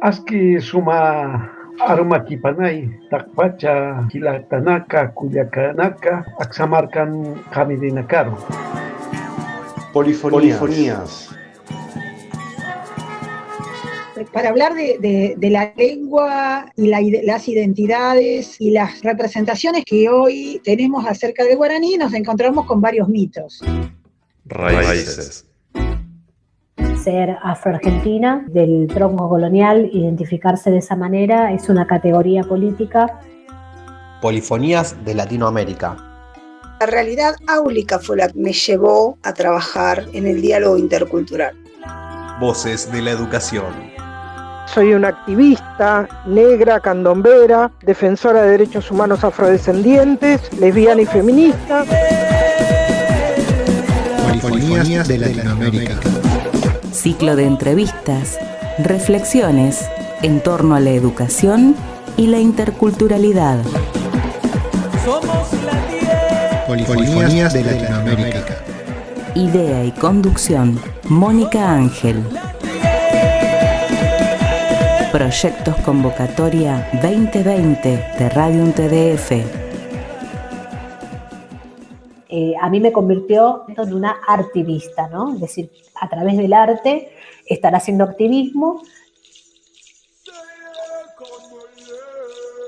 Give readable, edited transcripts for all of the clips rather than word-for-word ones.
Aski suma arumakipanay, takpacha, kilatanaka, kuyakanaka, aksamarkan kamirinakaru. Polifonías. Para hablar de la lengua y las identidades y las representaciones que hoy tenemos acerca del guaraní, nos encontramos con varios mitos. Raíces. Ser afroargentina, del tronco colonial, identificarse de esa manera, es una categoría política. Polifonías de Latinoamérica. La realidad áulica fue la que me llevó a trabajar en el diálogo intercultural. Voces de la educación. Soy una activista negra, candombera, defensora de derechos humanos afrodescendientes, lesbiana y feminista. Polifonías de Latinoamérica. Ciclo de entrevistas, reflexiones en torno a la educación y la interculturalidad. Somos la 10. Polifonías de Latinoamérica. Idea y conducción, Mónica Ángel. Proyectos Convocatoria 2020 de Radio TDF. A mí me convirtió en una artivista, ¿no? Es decir, a través del arte estar haciendo activismo.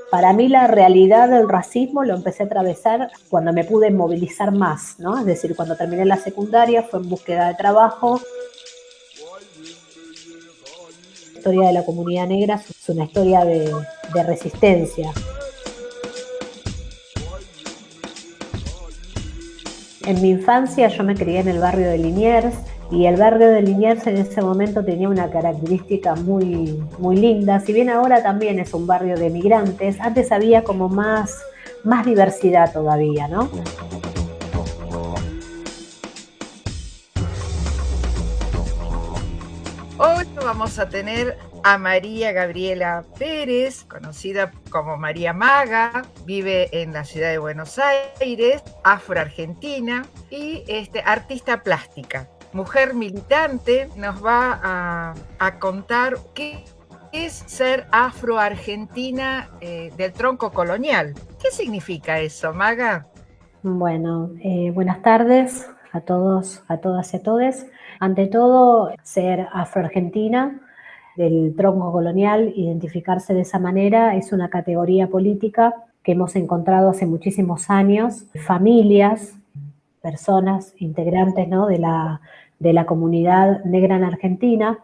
Para mí la realidad del racismo lo empecé a atravesar cuando me pude movilizar más, ¿no? Es decir, cuando terminé la secundaria fue en búsqueda de trabajo. La historia de la comunidad negra es una historia de resistencia. En mi infancia yo me crié en el barrio de Liniers y el barrio de Liniers en ese momento tenía una característica muy, muy linda. Si bien ahora también es un barrio de migrantes, antes había como más diversidad todavía, ¿no? Hoy vamos a tener a María Gabriela Pérez, conocida como María Maga, vive en la ciudad de Buenos Aires, afroargentina y artista plástica. Mujer militante, nos va a contar qué es ser afroargentina del tronco colonial. ¿Qué significa eso, Maga? Bueno, buenas tardes a todos, a todas y a todes. Ante todo, ser afroargentina del tronco colonial, identificarse de esa manera, es una categoría política que hemos encontrado hace muchísimos años. Familias, personas, integrantes, ¿no?, de la comunidad negra en Argentina,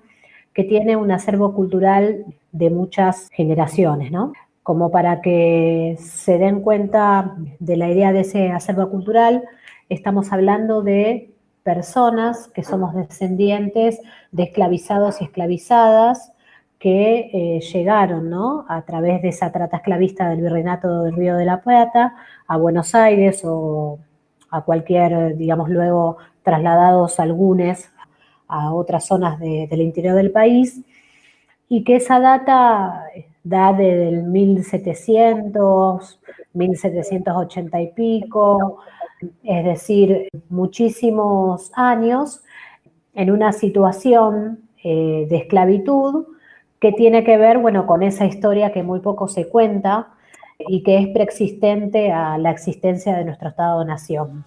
que tiene un acervo cultural de muchas generaciones, ¿no? Como para que se den cuenta de la idea de ese acervo cultural, estamos hablando de personas que somos descendientes de esclavizados y esclavizadas que llegaron, ¿no?, a través de esa trata esclavista del Virreinato del Río de la Plata a Buenos Aires o a cualquier, digamos, luego trasladados algunos a otras zonas del interior del país, y que esa data da del 1700, 1780 y pico, es decir, muchísimos años en una situación de esclavitud que tiene que ver, bueno, con esa historia que muy poco se cuenta y que es preexistente a la existencia de nuestro Estado-Nación.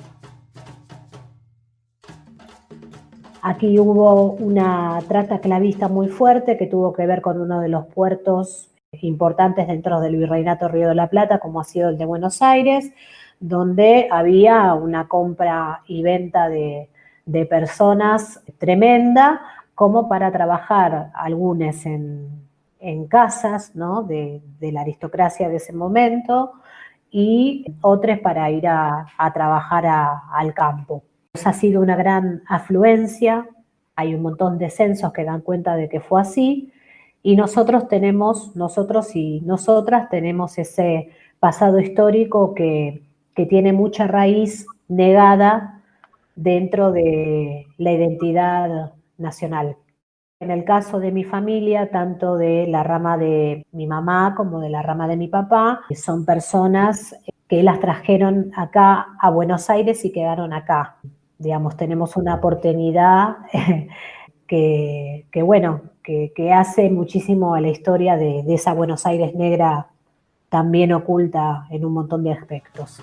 Aquí hubo una trata esclavista muy fuerte que tuvo que ver con uno de los puertos importantes dentro del Virreinato Río de la Plata, como ha sido el de Buenos Aires, donde había una compra y venta de personas tremenda, como para trabajar algunos en casas, ¿no?, de la aristocracia de ese momento, y otros para ir a trabajar al campo. Ha sido una gran afluencia, hay un montón de censos que dan cuenta de que fue así, y nosotros y nosotras tenemos ese pasado histórico que tiene mucha raíz negada dentro de la identidad nacional. En el caso de mi familia, tanto de la rama de mi mamá como de la rama de mi papá, son personas que las trajeron acá a Buenos Aires y quedaron acá. Digamos, tenemos una oportunidad que que hace muchísimo a la historia de esa Buenos Aires negra también oculta en un montón de aspectos.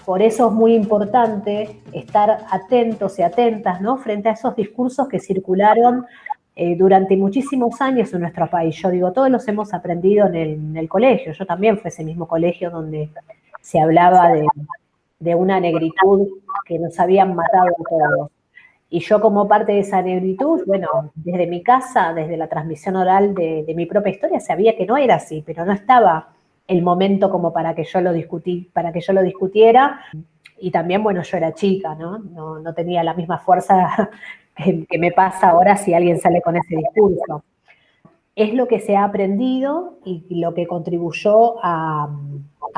Por eso es muy importante estar atentos y atentas, ¿no?, frente a esos discursos que circularon durante muchísimos años en nuestro país. Yo digo, todos los hemos aprendido en el colegio. Yo también fui a ese mismo colegio donde se hablaba de una negritud que nos habían matado a todos. Y yo, como parte de esa negritud, bueno, desde mi casa, desde la transmisión oral de mi propia historia, sabía que no era así, pero no estaba el momento como para que yo lo discutiera. Y también, bueno, yo era chica, ¿no? No tenía la misma fuerza que me pasa ahora si alguien sale con ese discurso. Es lo que se ha aprendido y lo que contribuyó a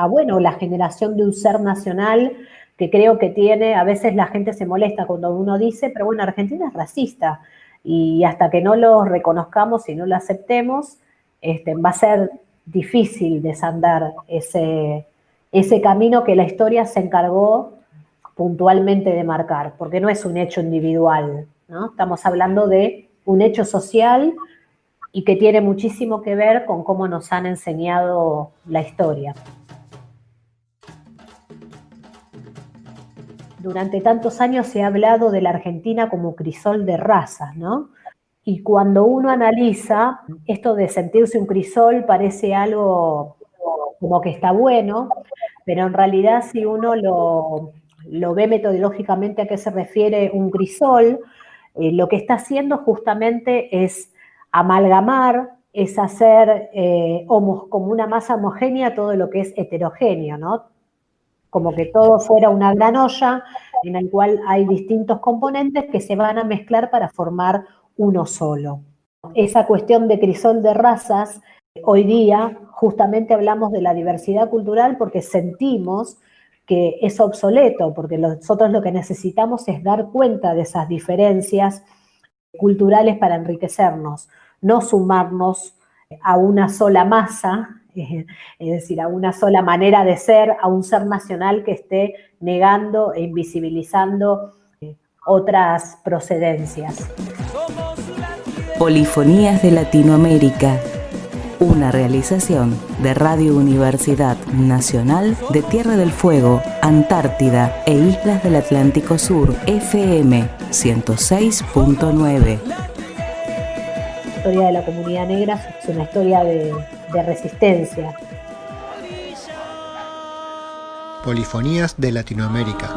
bueno, la generación de un ser nacional que creo que tiene, a veces la gente se molesta cuando uno dice, pero bueno, Argentina es racista, y hasta que no lo reconozcamos y no lo aceptemos, va a ser difícil desandar ese camino que la historia se encargó puntualmente de marcar, porque no es un hecho individual, ¿no? Estamos hablando de un hecho social y que tiene muchísimo que ver con cómo nos han enseñado la historia. Durante tantos años se ha hablado de la Argentina como crisol de razas, ¿no? Y cuando uno analiza, esto de sentirse un crisol parece algo como que está bueno, pero en realidad si uno lo ve metodológicamente a qué se refiere un crisol, lo que está haciendo justamente es amalgamar, es hacer como una masa homogénea todo lo que es heterogéneo, ¿no? Como que todo fuera una gran olla en la cual hay distintos componentes que se van a mezclar para formar uno solo. Esa cuestión de crisol de razas, hoy día justamente hablamos de la diversidad cultural porque sentimos que es obsoleto, porque nosotros lo que necesitamos es dar cuenta de esas diferencias culturales para enriquecernos, no sumarnos a una sola masa, es decir, a una sola manera de ser, a un ser nacional que esté negando e invisibilizando otras procedencias. Polifonías de Latinoamérica, una realización de Radio Universidad Nacional de Tierra del Fuego, Antártida e Islas del Atlántico Sur, FM 106.9. La historia de la comunidad negra es una historia de resistencia. Polifonías de Latinoamérica.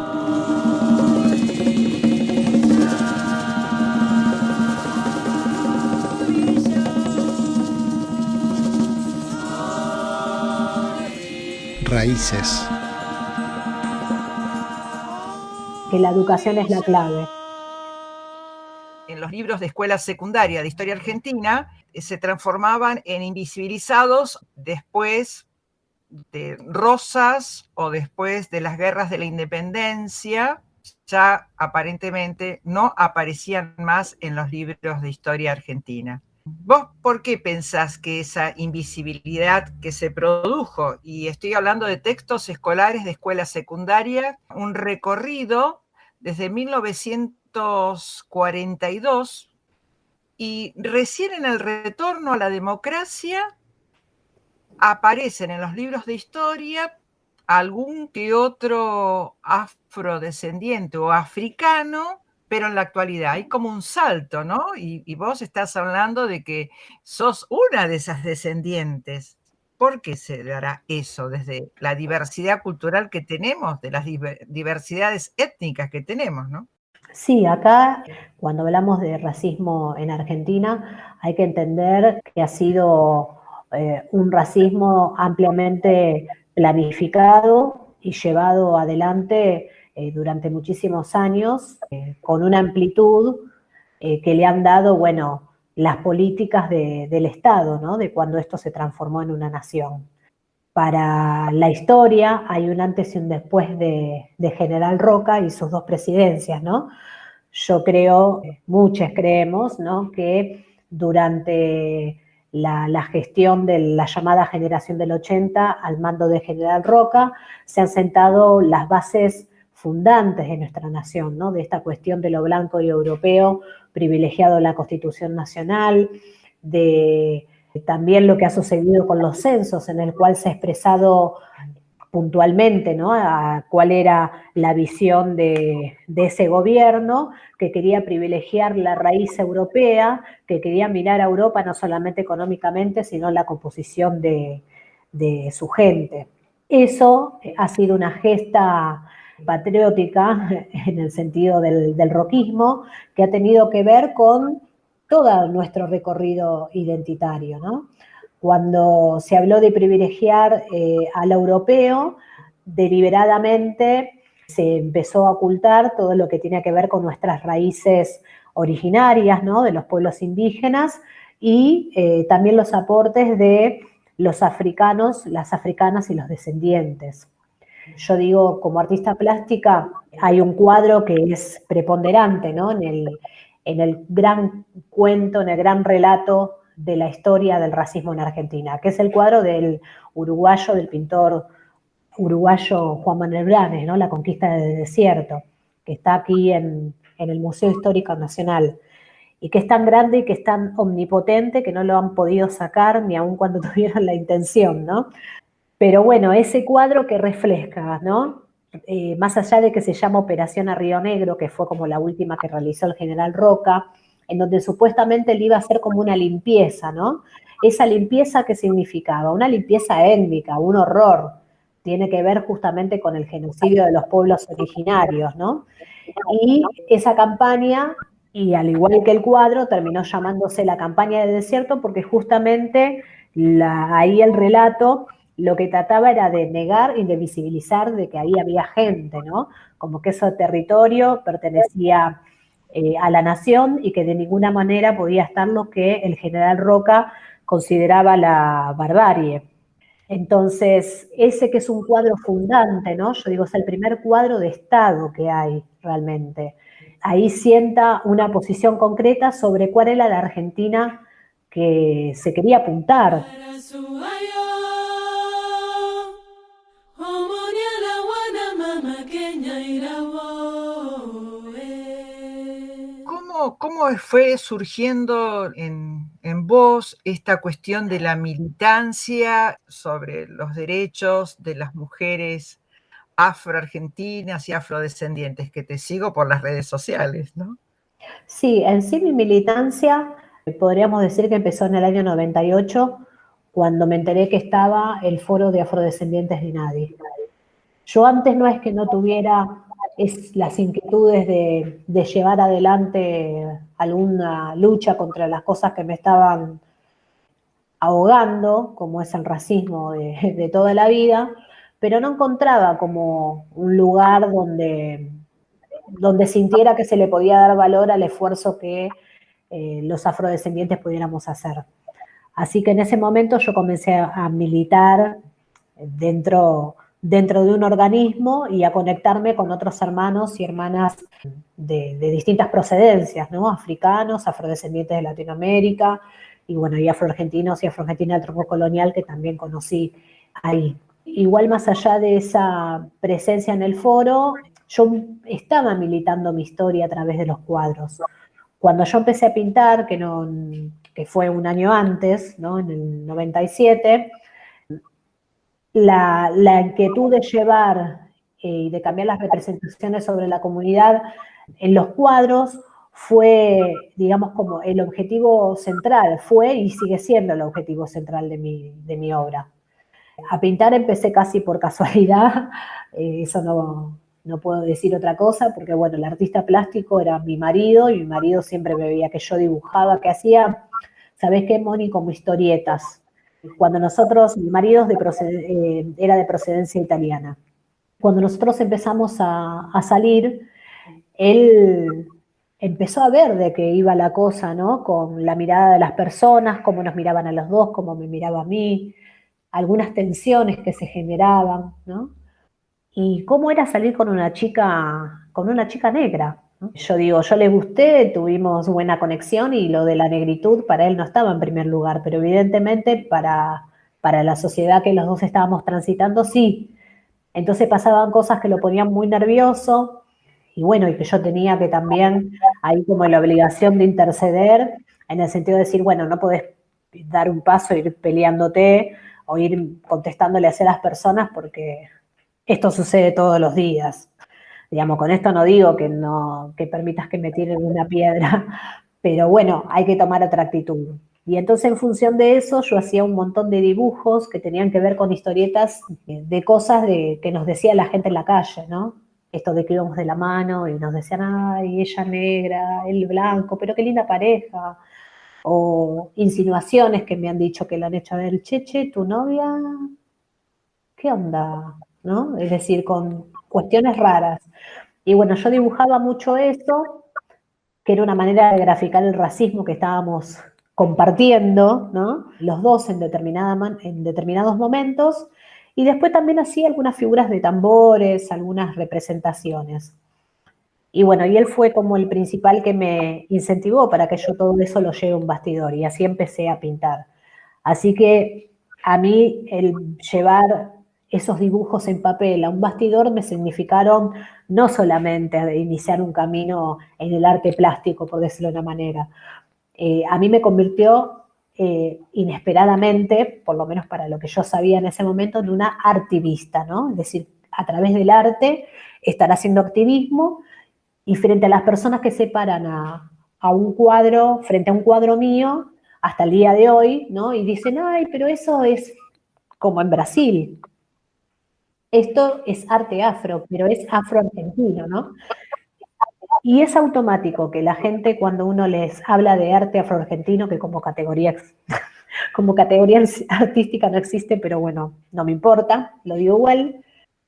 Raíces. Que la educación es la clave. En los libros de escuela secundaria de historia argentina se transformaban en invisibilizados después de Rosas o después de las guerras de la independencia, ya aparentemente no aparecían más en los libros de historia argentina. ¿Vos por qué pensás que esa invisibilidad que se produjo, y estoy hablando de textos escolares de escuela secundaria, un recorrido desde 1942 y recién en el retorno a la democracia aparecen en los libros de historia algún que otro afrodescendiente o africano, pero en la actualidad hay como un salto, ¿no? Y vos estás hablando de que sos una de esas descendientes. ¿Por qué se dará eso desde la diversidad cultural que tenemos, de las diversidades étnicas que tenemos, ¿no? Sí, acá cuando hablamos de racismo en Argentina hay que entender que ha sido un racismo ampliamente planificado y llevado adelante durante muchísimos años con una amplitud que le han dado, bueno, las políticas del Estado, ¿no? De cuando esto se transformó en una nación. Para la historia hay un antes y un después de General Roca y sus dos presidencias, ¿no? Yo creo, muchos creemos, ¿no?, que durante la gestión de la llamada generación del 80 al mando de General Roca se han sentado las bases fundantes de nuestra nación, ¿no? De esta cuestión de lo blanco y europeo privilegiado en la Constitución Nacional, de también lo que ha sucedido con los censos, en el cual se ha expresado puntualmente, ¿no? A cuál era la visión de ese gobierno, que quería privilegiar la raíz europea, que quería mirar a Europa no solamente económicamente, sino la composición de su gente. Eso ha sido una gesta patriótica en el sentido del roquismo, que ha tenido que ver con todo nuestro recorrido identitario, ¿no? Cuando se habló de privilegiar al europeo, deliberadamente se empezó a ocultar todo lo que tenía que ver con nuestras raíces originarias, ¿no? De los pueblos indígenas y también los aportes de los africanos, las africanas y los descendientes. Yo digo, como artista plástica, hay un cuadro que es preponderante, ¿no? En el gran cuento, en el gran relato de la historia del racismo en Argentina, que es el cuadro del pintor uruguayo Juan Manuel Blanes, ¿no? La conquista del desierto, que está aquí en el Museo Histórico Nacional, y que es tan grande y que es tan omnipotente que no lo han podido sacar ni aun cuando tuvieron la intención, ¿no? Pero bueno, ese cuadro que refleja, ¿no? Más allá de que se llama Operación a Río Negro, que fue como la última que realizó el general Roca, en donde supuestamente él iba a hacer como una limpieza, ¿no? Esa limpieza, ¿qué significaba? Una limpieza étnica, un horror. Tiene que ver justamente con el genocidio de los pueblos originarios, ¿no? Y esa campaña, y al igual que el cuadro, terminó llamándose la campaña del desierto porque justamente ahí el relato lo que trataba era de negar y de visibilizar de que ahí había gente, ¿no? Como que ese territorio pertenecía a la nación y que de ninguna manera podía estar lo que el general Roca consideraba la barbarie. Entonces, ese que es un cuadro fundante, ¿no? Yo digo, es el primer cuadro de Estado que hay realmente. Ahí sienta una posición concreta sobre cuál era la Argentina que se quería apuntar. ¿Cómo fue surgiendo en vos esta cuestión de la militancia sobre los derechos de las mujeres afroargentinas y afrodescendientes? Que te sigo por las redes sociales, ¿no? Sí, en sí mi militancia, podríamos decir que empezó en el año 98, cuando me enteré que estaba el Foro de Afrodescendientes de INADI. Yo antes no es que no tuviera las inquietudes de llevar adelante alguna lucha contra las cosas que me estaban ahogando, como es el racismo de toda la vida, pero no encontraba como un lugar donde sintiera que se le podía dar valor al esfuerzo que los afrodescendientes pudiéramos hacer. Así que en ese momento yo comencé a militar dentro de un organismo y a conectarme con otros hermanos y hermanas de distintas procedencias, ¿no? Africanos, afrodescendientes de Latinoamérica, y bueno, y afroargentinos y afroargentina del tronco colonial que también conocí ahí. Igual más allá de esa presencia en el foro, yo estaba militando mi historia a través de los cuadros. Cuando yo empecé a pintar, que fue un año antes, ¿no? En el 97, la inquietud de llevar y de cambiar las representaciones sobre la comunidad en los cuadros fue, digamos, como el objetivo central, fue y sigue siendo el objetivo central de mi obra. A pintar empecé casi por casualidad, eso no puedo decir otra cosa, porque bueno, el artista plástico era mi marido, y mi marido siempre me veía que yo dibujaba, que hacía, ¿sabés qué, Moni? Como historietas. Cuando mi marido era de procedencia italiana. Cuando nosotros empezamos a salir, él empezó a ver de qué iba la cosa, ¿no? Con la mirada de las personas, cómo nos miraban a los dos, cómo me miraba a mí, algunas tensiones que se generaban, ¿no? Y cómo era salir con una chica negra, ¿no? Yo digo, yo le gusté, tuvimos buena conexión y lo de la negritud para él no estaba en primer lugar, pero evidentemente para la sociedad que los dos estábamos transitando sí. Entonces pasaban cosas que lo ponían muy nervioso, y bueno, y que yo tenía que también ahí como la obligación de interceder, en el sentido de decir, bueno, no podés dar un paso e ir peleándote o ir contestándole hacia las personas porque esto sucede todos los días. Digamos, con esto no digo que no, que permitas que me tiren una piedra, pero bueno, hay que tomar otra actitud. Y entonces en función de eso yo hacía un montón de dibujos que tenían que ver con historietas de cosas que nos decía la gente en la calle, ¿no? Esto de que íbamos de la mano y nos decían, ay, ella negra, él blanco, pero qué linda pareja. O insinuaciones que me han dicho que le han hecho a ver, che, tu novia, ¿qué onda? ¿No? Es decir, con cuestiones raras. Y bueno, yo dibujaba mucho eso, que era una manera de graficar el racismo que estábamos compartiendo, ¿no? Los dos en determinados momentos, y después también hacía algunas figuras de tambores, algunas representaciones. Y bueno, y él fue como el principal que me incentivó para que yo todo eso lo lleve a un bastidor, y así empecé a pintar. Así que a mí el llevar esos dibujos en papel a un bastidor me significaron no solamente iniciar un camino en el arte plástico, por decirlo de una manera. A mí me convirtió inesperadamente, por lo menos para lo que yo sabía en ese momento, en una artivista, ¿no? Es decir, a través del arte estar haciendo activismo, y frente a las personas que se paran a un cuadro, frente a un cuadro mío, hasta el día de hoy, ¿no? Y dicen, ay, pero eso es como en Brasil. Esto es arte afro, pero es afro-argentino, ¿no? Y es automático que la gente, cuando uno les habla de arte afro-argentino, que como categoría artística no existe, pero bueno, no me importa, lo digo igual,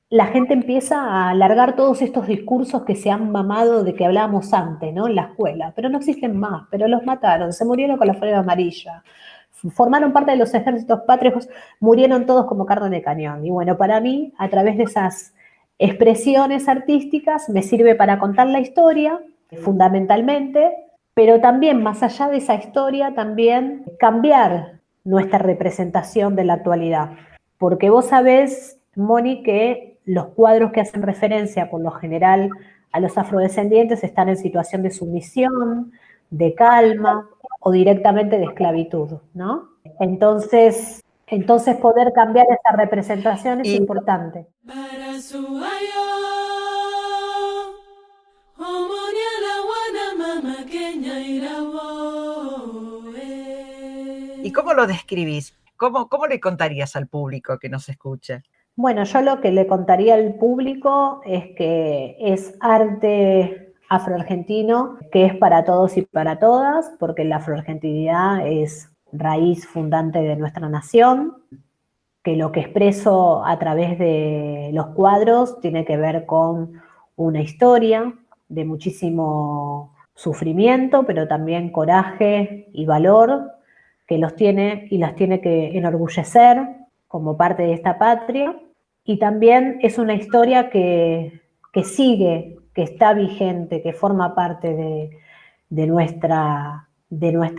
la gente empieza a alargar todos estos discursos que se han mamado de que hablábamos antes, ¿no? En la escuela, pero no existen más, pero los mataron, se murieron con la flor amarilla, formaron parte de los ejércitos patrios, murieron todos como carne de cañón. Y bueno, para mí, a través de esas expresiones artísticas, me sirve para contar la historia, fundamentalmente, pero también, más allá de esa historia, también cambiar nuestra representación de la actualidad. Porque vos sabés, Moni, que los cuadros que hacen referencia, por lo general, a los afrodescendientes están en situación de sumisión, de calma o directamente de esclavitud, ¿no? Entonces poder cambiar esa representación es importante. ¿Y cómo lo describís? ¿Cómo le contarías al público que nos escucha? Bueno, yo lo que le contaría al público es que es arte afroargentino, que es para todos y para todas, porque la afroargentinidad es raíz fundante de nuestra nación, que lo que expreso a través de los cuadros tiene que ver con una historia de muchísimo sufrimiento, pero también coraje y valor, que los tiene y las tiene que enorgullecer como parte de esta patria. Y también es una historia que sigue, que está vigente, que forma parte de nuestra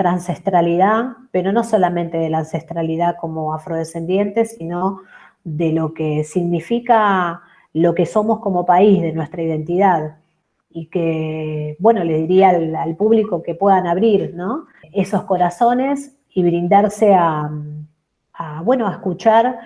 ancestralidad, pero no solamente de la ancestralidad como afrodescendientes, sino de lo que significa lo que somos como país, de nuestra identidad. Y que, bueno, le diría al público que puedan abrir, ¿no?, esos corazones y brindarse a escuchar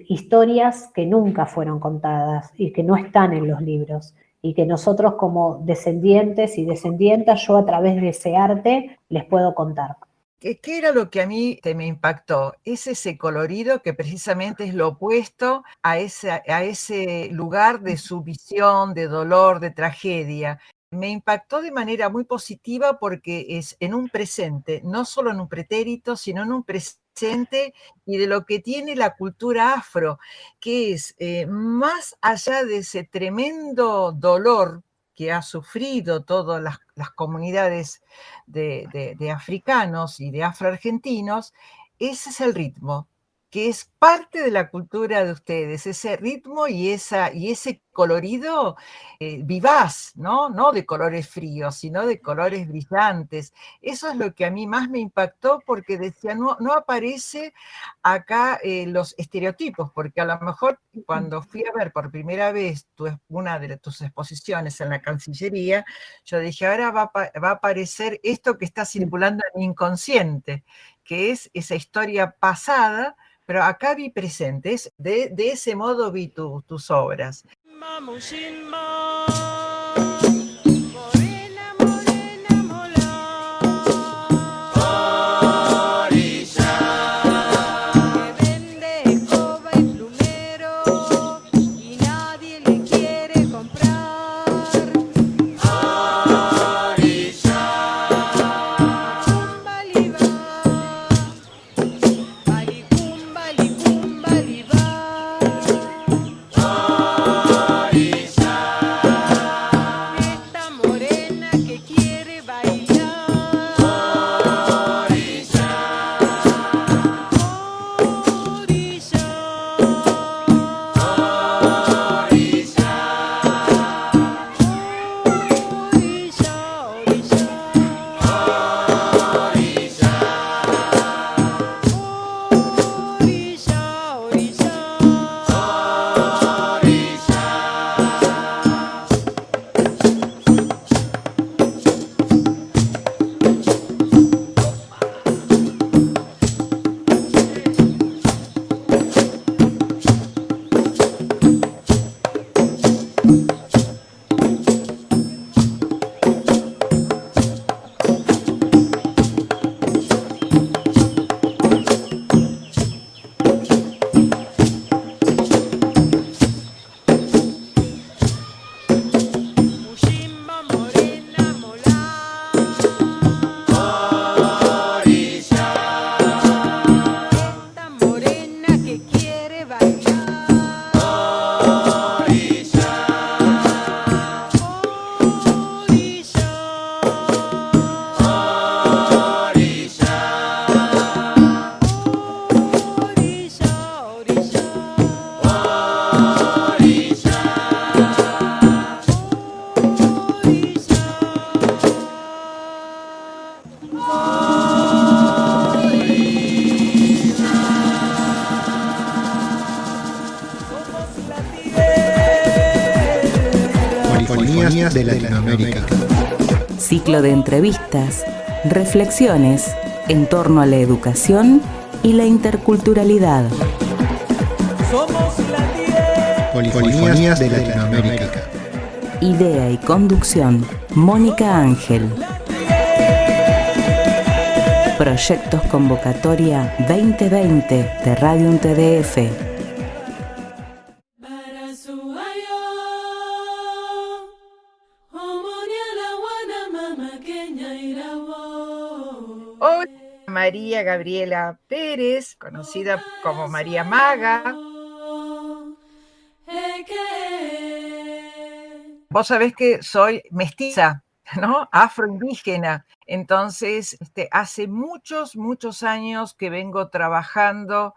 historias que nunca fueron contadas y que no están en los libros, y que nosotros como descendientes y descendientas, yo a través de ese arte les puedo contar. ¿Qué era lo que a mí me impactó? Es ese colorido que precisamente es lo opuesto a ese lugar de sumisión, de dolor, de tragedia. Me impactó de manera muy positiva porque es en un presente, no solo en un pretérito, sino en un presente, y de lo que tiene la cultura afro, que es más allá de ese tremendo dolor que ha sufrido todas las comunidades de africanos y de afroargentinos, ese es el ritmo, que es parte de la cultura de ustedes, ese ritmo y ese colorido vivaz, ¿no? No de colores fríos, sino de colores brillantes. Eso es lo que a mí más me impactó, porque decía, no aparece acá los estereotipos, porque a lo mejor cuando fui a ver por primera vez una de tus exposiciones en la Cancillería, yo dije, ahora va a aparecer esto que está circulando en mi inconsciente, que es esa historia pasada, pero acá vi presentes, de ese modo vi tus obras. Polifonías de Latinoamérica. Ciclo de entrevistas, reflexiones en torno a la educación y la interculturalidad. Polifonías de Latinoamérica. Idea y conducción, Mónica Ángel. Proyectos Convocatoria 2020 de Radio UNTDF. Hola, María Gabriela Pérez, conocida como María Maga. Vos sabés que soy mestiza, ¿no? Afroindígena. Entonces, hace muchos años que vengo trabajando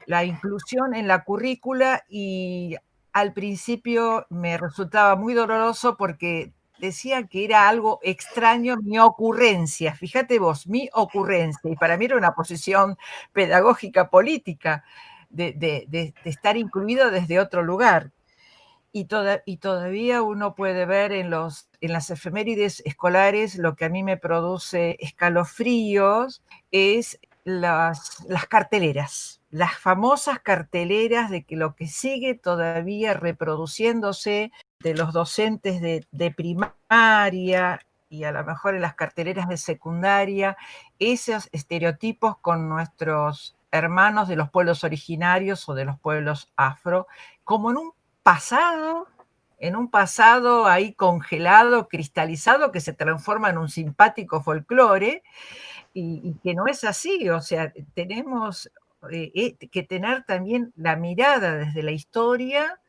la inclusión en la currícula, y al principio me resultaba muy doloroso porque decía que era algo extraño mi ocurrencia. Fíjate vos, mi ocurrencia. Y para mí era una posición pedagógica política de estar incluido desde otro lugar. Y todavía uno puede ver en las efemérides escolares, lo que a mí me produce escalofríos es las carteleras, las famosas carteleras de que lo que sigue todavía reproduciéndose de los docentes de primaria y a lo mejor en las carteleras de secundaria, esos estereotipos con nuestros hermanos de los pueblos originarios o de los pueblos afro, como en un pasado ahí congelado, cristalizado, que se transforma en un simpático folclore, y que no es así. O sea, tenemos que tener también la mirada desde la historia,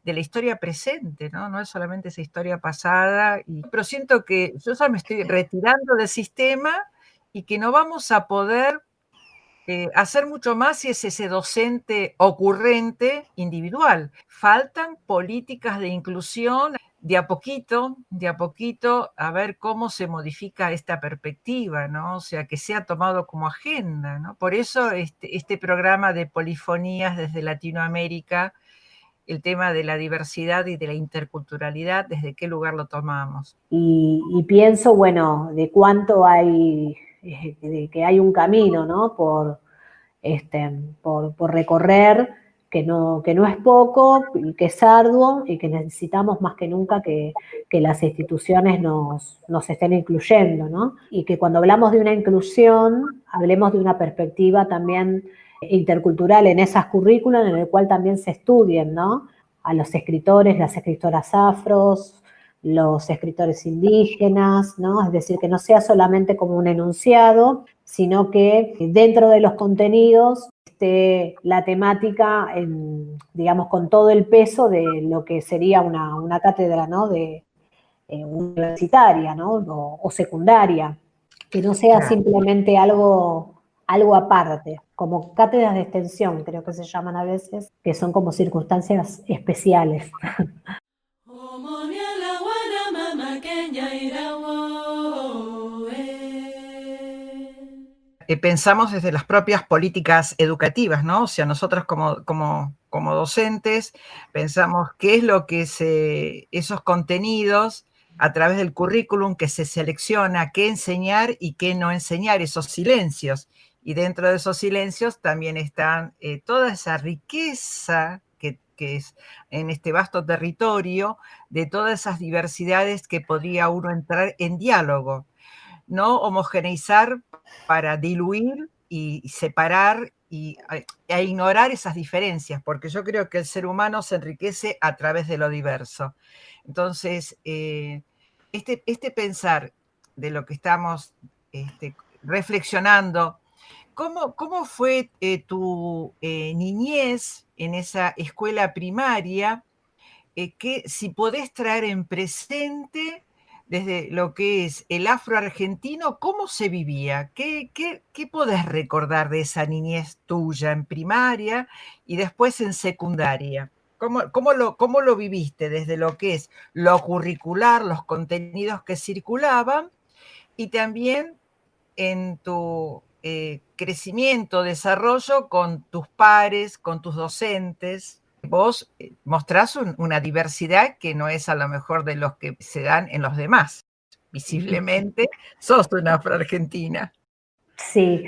de la historia presente, ¿no? No es solamente esa historia pasada, pero siento que yo ya me estoy retirando del sistema y que no vamos a poder hacer mucho más si es ese docente ocurrente individual. Faltan políticas de inclusión de a poquito, a ver cómo se modifica esta perspectiva, ¿no? O sea, que sea tomado como agenda, ¿no? Por eso este programa de polifonías desde Latinoamérica, el tema de la diversidad y de la interculturalidad, ¿desde qué lugar lo tomamos? Y pienso, bueno, de cuánto hay, de que hay un camino, ¿no? Por recorrer, que no es poco y que es arduo y que necesitamos más que nunca que las instituciones nos estén incluyendo, ¿no? Y que cuando hablamos de una inclusión, hablemos de una perspectiva también intercultural en esas currículas, en el cual también se estudien, ¿no? A los escritores, las escritoras afros, los escritores indígenas, ¿no? Es decir, que no sea solamente como un enunciado, sino que dentro de los contenidos esté la temática, digamos, con todo el peso de lo que sería una cátedra, ¿no? Universitaria, ¿no? O secundaria, que no sea simplemente algo aparte, como cátedras de extensión, creo que se llaman a veces, que son como circunstancias especiales. Pensamos desde las propias políticas educativas, ¿no? O sea, nosotros como docentes pensamos qué es lo que esos contenidos a través del currículum que se selecciona, qué enseñar y qué no enseñar, esos silencios. Y dentro de esos silencios también están toda esa riqueza que es en este vasto territorio de todas esas diversidades que podría uno entrar en diálogo. No homogeneizar para diluir y separar e ignorar esas diferencias, porque yo creo que el ser humano se enriquece a través de lo diverso. Entonces, este pensar de lo que estamos reflexionando, ¿cómo fue tu niñez en esa escuela primaria? Que si podés traer en presente desde lo que es el afroargentino, ¿cómo se vivía? ¿Qué podés recordar de esa niñez tuya en primaria y después en secundaria? ¿Cómo lo viviste desde lo que es lo curricular, los contenidos que circulaban y también en tu crecimiento, desarrollo con tus pares, con tus docentes? Vos mostrás una diversidad que no es a lo mejor de los que se dan en los demás. Visiblemente sos una afroargentina. Sí,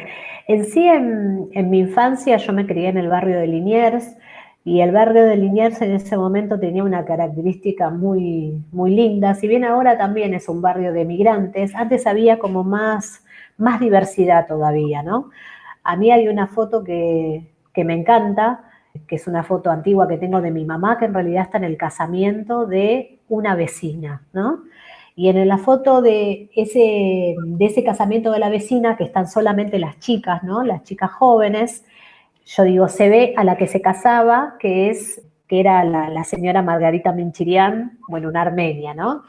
en mi infancia yo me crié en el barrio de Liniers y el barrio de Liniers en ese momento tenía una característica muy, muy linda. Si bien ahora también es un barrio de migrantes, antes había como más diversidad todavía, ¿no? A mí hay una foto que me encanta, que es una foto antigua que tengo de mi mamá, que en realidad está en el casamiento de una vecina, ¿no? Y en la foto de ese casamiento de la vecina, que están solamente las chicas, ¿no? Las chicas jóvenes, yo digo, se ve a la que se casaba, que era la señora Margarita Minchirian, bueno, una armenia, ¿no?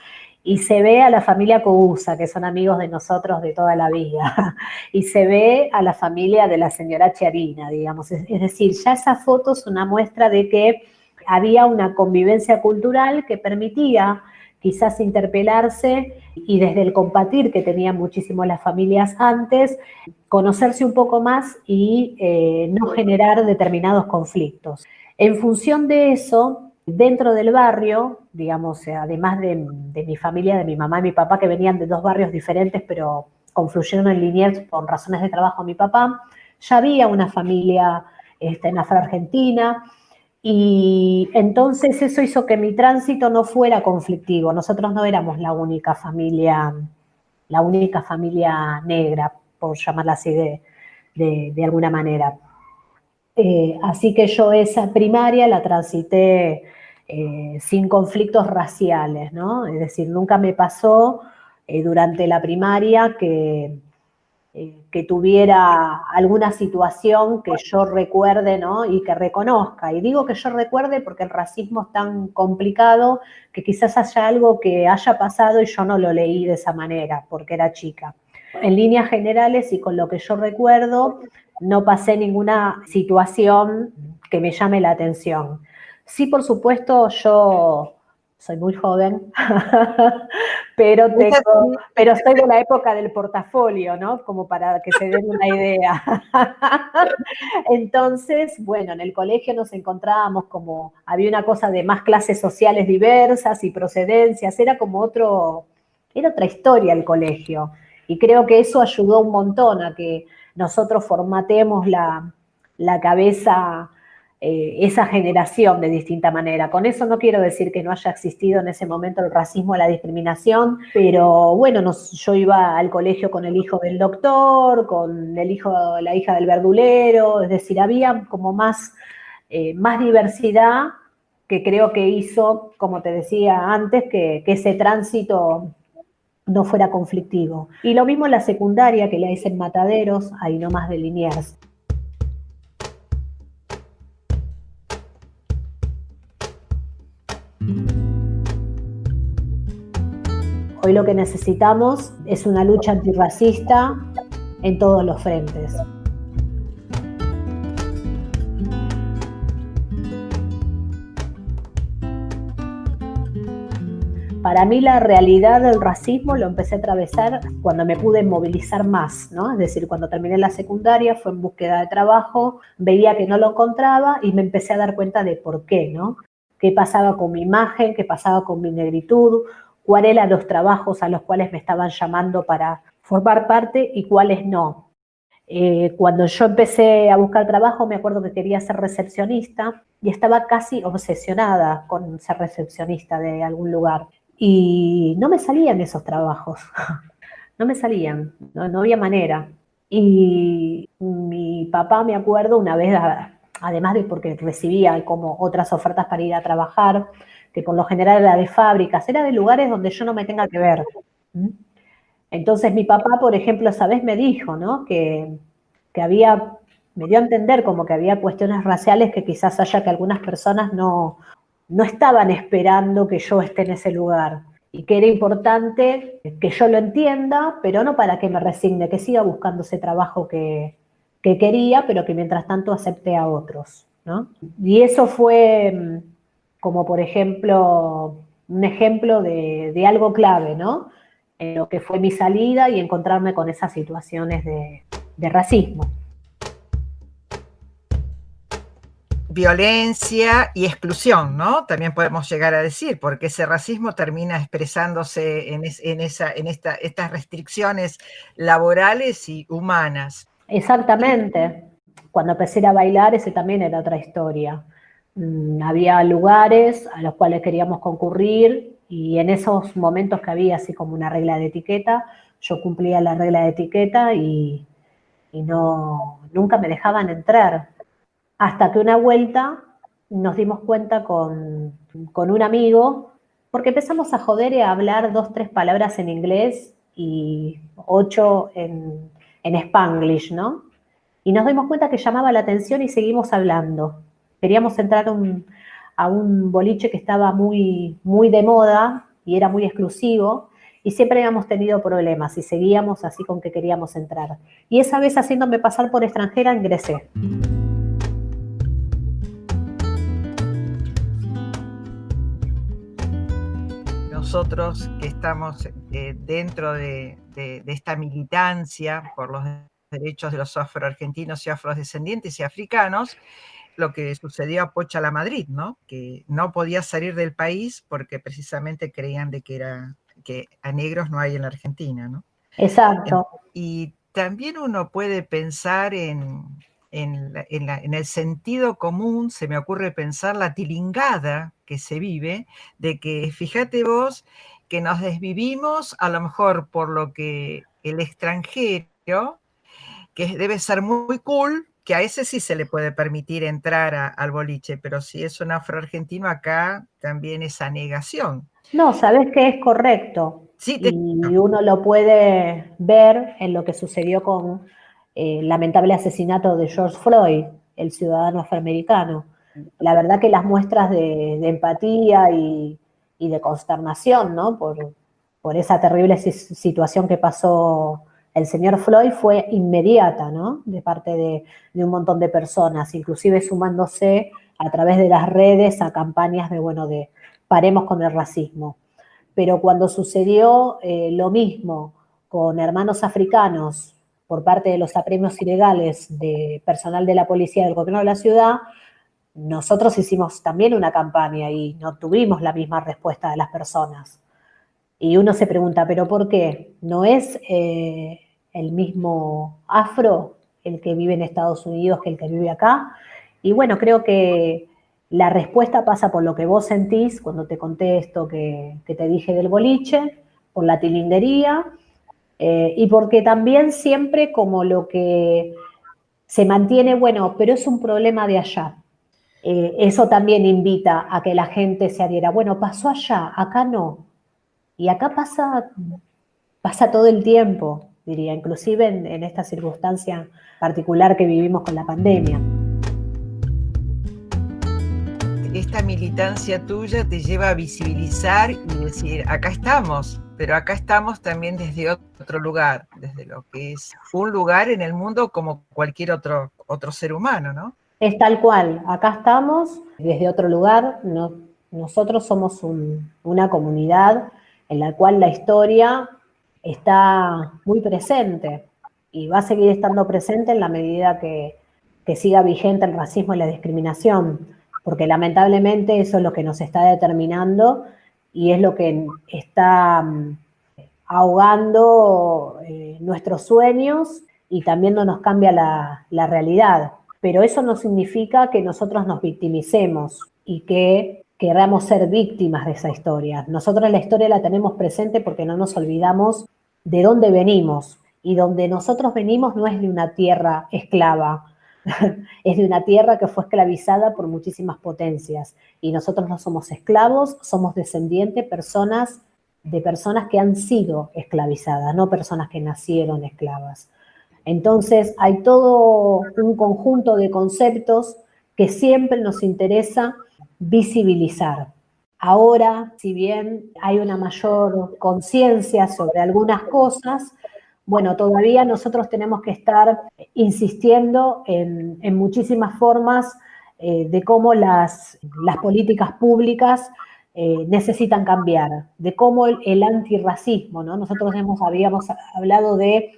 Y se ve a la familia Cousa, que son amigos de nosotros de toda la vida. Y se ve a la familia de la señora Chiarina, digamos. Es decir, ya esa foto es una muestra de que había una convivencia cultural que permitía quizás interpelarse y desde el compartir que tenían muchísimo las familias antes, conocerse un poco más y no generar determinados conflictos. En función de eso, dentro del barrio, digamos, además de mi familia, de mi mamá y mi papá, que venían de dos barrios diferentes, pero confluyeron en Liniers por razones de trabajo de mi papá, ya había una familia en afroargentina, y entonces eso hizo que mi tránsito no fuera conflictivo. Nosotros no éramos la única familia negra, por llamarla así de alguna manera. Así que yo esa primaria la transité sin conflictos raciales, ¿no? Es decir, nunca me pasó durante la primaria que tuviera alguna situación que yo recuerde, ¿no? Y que reconozca. Y digo que yo recuerde porque el racismo es tan complicado que quizás haya algo que haya pasado y yo no lo leí de esa manera porque era chica. en líneas generales y con lo que yo recuerdo, no pasé ninguna situación que me llame la atención. Sí, por supuesto, yo soy muy joven, pero soy de la época del portafolio, ¿no? Como para que se den una idea. Entonces, bueno, en el colegio nos encontrábamos como, había una cosa de más clases sociales diversas y procedencias, era otra historia el colegio. Y creo que eso ayudó un montón a que nosotros formatemos la cabeza, esa generación de distinta manera. Con eso no quiero decir que no haya existido en ese momento el racismo, la discriminación, pero bueno, yo iba al colegio con el hijo del doctor, con la hija del verdulero, es decir, había como más diversidad que creo que hizo, como te decía antes, que ese tránsito no fuera conflictivo. Y lo mismo en la secundaria, que le dicen Mataderos, ahí nomás de Liniers. Hoy lo que necesitamos es una lucha antirracista en todos los frentes. Para mí la realidad del racismo lo empecé a atravesar cuando me pude movilizar más, ¿no? Es decir, cuando terminé la secundaria, fue en búsqueda de trabajo, veía que no lo encontraba y me empecé a dar cuenta de por qué, ¿no? Qué pasaba con mi imagen, qué pasaba con mi negritud, cuáles eran los trabajos a los cuales me estaban llamando para formar parte y cuáles no. Cuando yo empecé a buscar trabajo, me acuerdo que quería ser recepcionista y estaba casi obsesionada con ser recepcionista de algún lugar. Y no me salían esos trabajos, no me salían, no había manera. Y mi papá, me acuerdo, una vez, además de porque recibía como otras ofertas para ir a trabajar, que por lo general era de fábricas, era de lugares donde yo no me tenga que ver. Entonces mi papá, por ejemplo, esa vez me dijo, ¿no? que me dio a entender como que había cuestiones raciales que quizás haya que algunas personas no estaban esperando que yo esté en ese lugar y que era importante que yo lo entienda, pero no para que me resigne, que siga buscando ese trabajo que quería, pero que mientras tanto acepte a otros, ¿no? Y eso fue como, por ejemplo, un ejemplo de algo clave, ¿no? En lo que fue mi salida y encontrarme con esas situaciones de racismo. Violencia y exclusión, ¿no? También podemos llegar a decir, porque ese racismo termina expresándose en estas restricciones laborales y humanas. Exactamente. Cuando empecé a bailar, ese también era otra historia. Había lugares a los cuales queríamos concurrir y en esos momentos que había así como una regla de etiqueta, yo cumplía la regla de etiqueta y nunca me dejaban entrar. Hasta que una vuelta nos dimos cuenta con un amigo, porque empezamos a joder y a hablar 2, 3 palabras en inglés y 8 en Spanglish, ¿no? Y nos dimos cuenta que llamaba la atención y seguimos hablando. Queríamos entrar a un boliche que estaba muy, muy de moda y era muy exclusivo, y siempre habíamos tenido problemas y seguíamos así con que queríamos entrar. Y esa vez, haciéndome pasar por extranjera, ingresé. Nosotros que estamos dentro de esta militancia por los derechos de los afroargentinos y afrodescendientes y africanos, lo que sucedió a Pocha la Madrid, ¿no? Que no podía salir del país porque precisamente creían de que a negros no hay en la Argentina, ¿no? Exacto. Y también uno puede pensar en el sentido común, se me ocurre pensar la tilingada que se vive, de que fíjate vos que nos desvivimos a lo mejor por lo que el extranjero, que debe ser muy cool, que a ese sí se le puede permitir entrar al boliche, pero si es un afroargentino acá también esa negación. No, sabés que es correcto. Sí, y uno lo puede ver en lo que sucedió con el lamentable asesinato de George Floyd, el ciudadano afroamericano. La verdad que las muestras de empatía y de consternación, ¿no? por esa terrible situación que pasó el señor Floyd fue inmediata, ¿no? De parte de un montón de personas, inclusive sumándose a través de las redes a campañas de paremos con el racismo. Pero cuando sucedió lo mismo con hermanos africanos por parte de los apremios ilegales de personal de la policía del gobierno de la ciudad, nosotros hicimos también una campaña y no tuvimos la misma respuesta de las personas. Y uno se pregunta, ¿pero por qué? ¿No es el mismo afro el que vive en Estados Unidos que el que vive acá? Y bueno, creo que la respuesta pasa por lo que vos sentís cuando te conté esto que te dije del boliche, por la tilindería, y porque también siempre como lo que se mantiene, bueno, pero es un problema de allá. Eso también invita a que la gente se adhiera. Bueno, pasó allá, acá no. Y acá pasa todo el tiempo, diría, inclusive en esta circunstancia particular que vivimos con la pandemia. Esta militancia tuya te lleva a visibilizar y decir, acá estamos, pero acá estamos también desde otro lugar, desde lo que es un lugar en el mundo como cualquier otro ser humano, ¿no? Es tal cual, acá estamos desde otro lugar, nosotros somos una comunidad en la cual la historia está muy presente y va a seguir estando presente en la medida que siga vigente el racismo y la discriminación, porque lamentablemente eso es lo que nos está determinando y es lo que está ahogando nuestros sueños y también no nos cambia la realidad. Pero eso no significa que nosotros nos victimicemos y que queramos ser víctimas de esa historia. Nosotros la historia la tenemos presente porque no nos olvidamos de dónde venimos. Y donde nosotros venimos no es de una tierra esclava, es de una tierra que fue esclavizada por muchísimas potencias. Y nosotros no somos esclavos, somos descendientes de personas que han sido esclavizadas, no personas que nacieron esclavas. Entonces hay todo un conjunto de conceptos que siempre nos interesa visibilizar. Ahora, si bien hay una mayor conciencia sobre algunas cosas, bueno, todavía nosotros tenemos que estar insistiendo en muchísimas formas de cómo las políticas públicas necesitan cambiar, de cómo el antirracismo, ¿no? Nosotros habíamos hablado de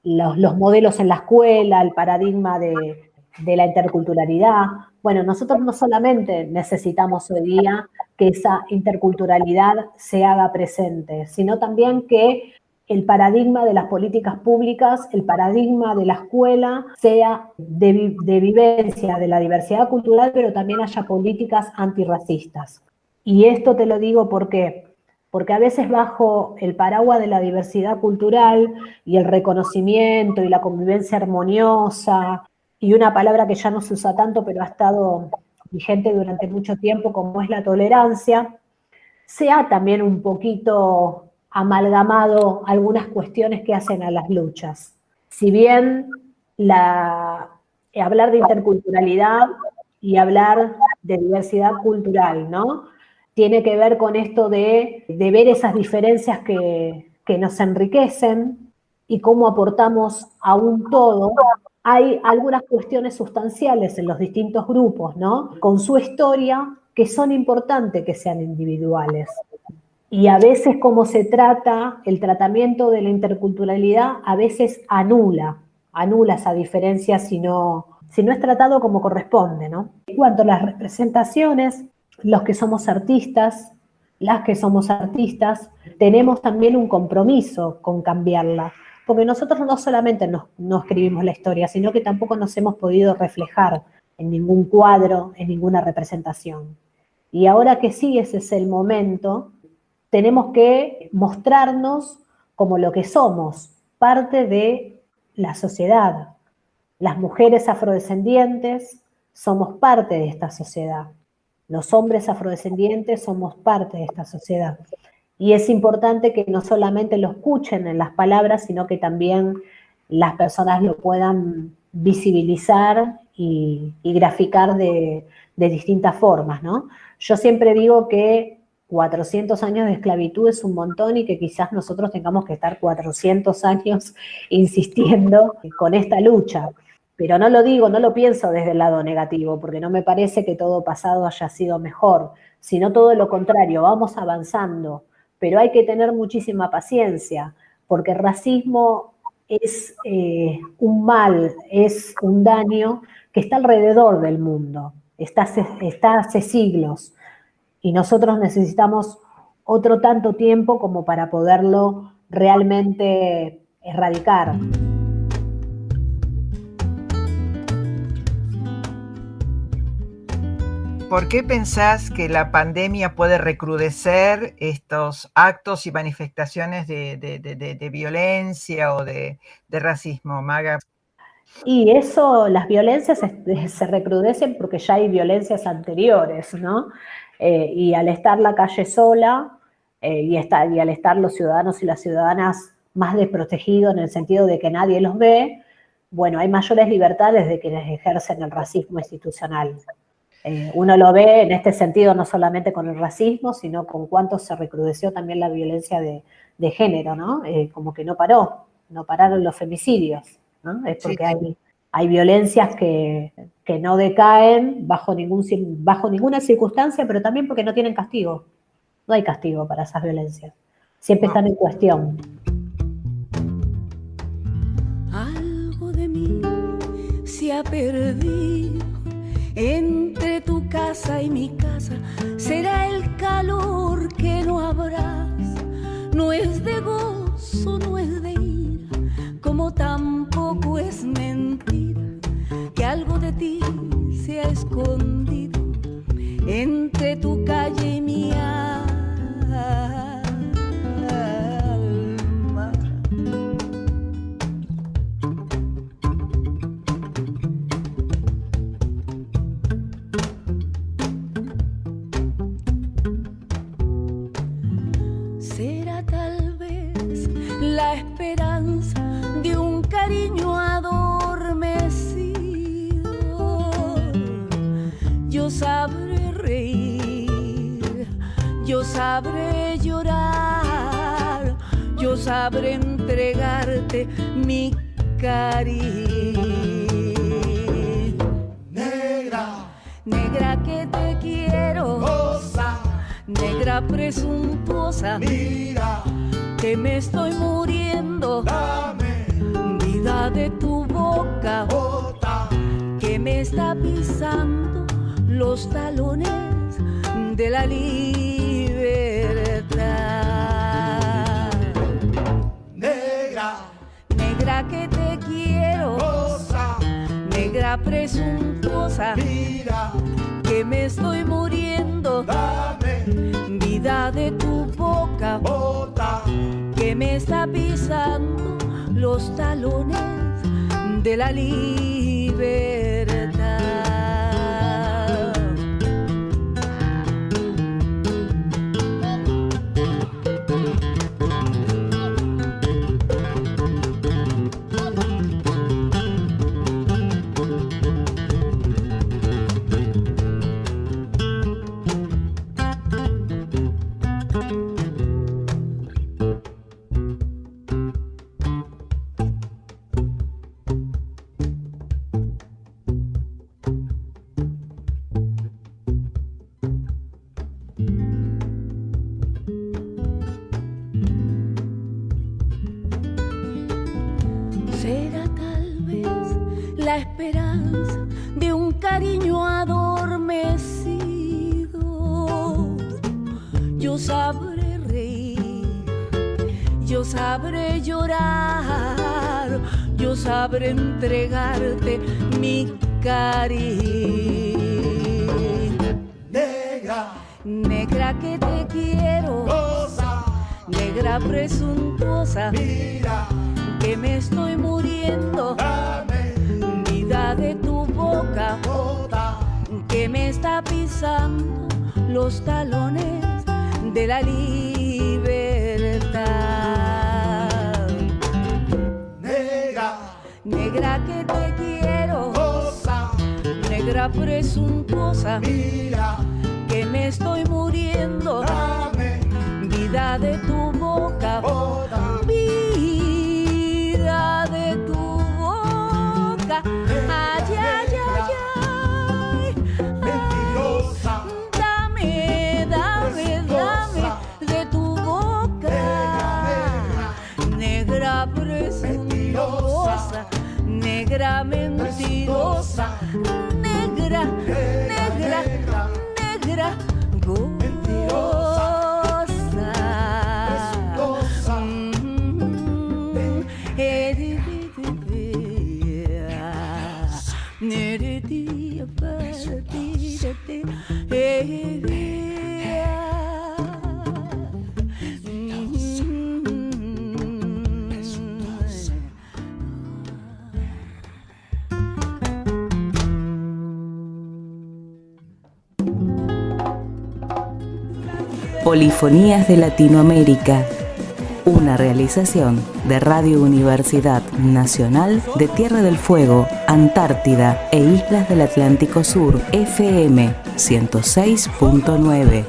los modelos en la escuela, el paradigma de la interculturalidad. Bueno, nosotros no solamente necesitamos hoy día que esa interculturalidad se haga presente, sino también que el paradigma de las políticas públicas, el paradigma de la escuela sea de vivencia de la diversidad cultural, pero también haya políticas antirracistas. Y esto te lo digo porque a veces bajo el paraguas de la diversidad cultural y el reconocimiento y la convivencia armoniosa, y una palabra que ya no se usa tanto, pero ha estado vigente durante mucho tiempo, como es la tolerancia, se ha también un poquito amalgamado algunas cuestiones que hacen a las luchas. Si bien hablar de interculturalidad y hablar de diversidad cultural, ¿no? Tiene que ver con esto de ver esas diferencias que nos enriquecen y cómo aportamos a un todo. Hay algunas cuestiones sustanciales en los distintos grupos, ¿no? Con su historia, que son importantes que sean individuales. Y a veces como se trata, el tratamiento de la interculturalidad a veces anula esa diferencia si no es tratado como corresponde, ¿no? En cuanto a las representaciones, los que somos artistas, las que somos artistas, tenemos también un compromiso con cambiarla, porque nosotros no solamente no escribimos la historia, sino que tampoco nos hemos podido reflejar en ningún cuadro, en ninguna representación. Y ahora que sí ese es el momento, tenemos que mostrarnos como lo que somos, parte de la sociedad. Las mujeres afrodescendientes somos parte de esta sociedad. Los hombres afrodescendientes somos parte de esta sociedad. Y es importante que no solamente lo escuchen en las palabras, sino que también las personas lo puedan visibilizar y graficar de distintas formas, ¿no? Yo siempre digo que 400 años de esclavitud es un montón y que quizás nosotros tengamos que estar 400 años insistiendo con esta lucha. Pero no lo digo, no lo pienso desde el lado negativo, porque no me parece que todo pasado haya sido mejor, sino todo lo contrario, vamos avanzando, pero hay que tener muchísima paciencia, porque el racismo es un mal, es un daño que está alrededor del mundo, está hace siglos, y nosotros necesitamos otro tanto tiempo como para poderlo realmente erradicar. ¿Por qué pensás que la pandemia puede recrudecer estos actos y manifestaciones de violencia o de racismo, Maga? Y eso, las violencias se recrudecen porque ya hay violencias anteriores, ¿no? Y al estar la calle sola y al estar los ciudadanos y las ciudadanas más desprotegidos en el sentido de que nadie los ve, bueno, hay mayores libertades de quienes ejercen el racismo institucional. Uno lo ve en este sentido no solamente con el racismo, sino con cuánto se recrudeció también la violencia de género, ¿no? Como que no pararon los femicidios, ¿no? Es porque hay violencias que no decaen bajo ninguna circunstancia, pero también porque no tienen castigo. No hay castigo para esas violencias. Siempre están en cuestión. Algo de mí se ha perdido entre tu casa y mi casa. Será el calor que no habrás. No es de gozo, no es de ira, como tampoco es mentira que algo de ti se ha escondido entre tu calle y mi alma. Será tal vez la esperanza de un cariño adormecido. Yo sabré reír, yo sabré llorar, yo sabré entregarte mi cariño. Negra, negra que te quiero, goza. Negra presuntuosa, mira que me estoy muriendo. Dame vida de tu boca, bota, que me está pisando los talones de la libertad. Negra, negra que te quiero, goza. Negra presuntuosa, mira que me estoy muriendo. Dame vida de tu boca, bota, que me está pisando los talones de la libertad. Será tal vez la esperanza de un cariño adormecido. Yo sabré reír, yo sabré llorar, yo sabré entregarte mi cariño. Negra, negra que te quiero, goza. Negra presuntuosa, mira que me estoy muriendo. Dame vida de tu boca, bota, que me está pisando los talones de la libertad. Negra, negra que te quiero, goza. Negra presuntuosa, mira que me estoy muriendo. Dame vida de tu boca, vida de tu boca. Ay, ay, ay, ay. Mentirosa. Dame, dame, dame de tu boca. Negra presuntuosa, negra mentirosa, negra, negra, negra, Polifonías de Latinoamérica, una realización de Radio Universidad Nacional de Tierra del Fuego, Antártida e Islas del Atlántico Sur, FM 106.9.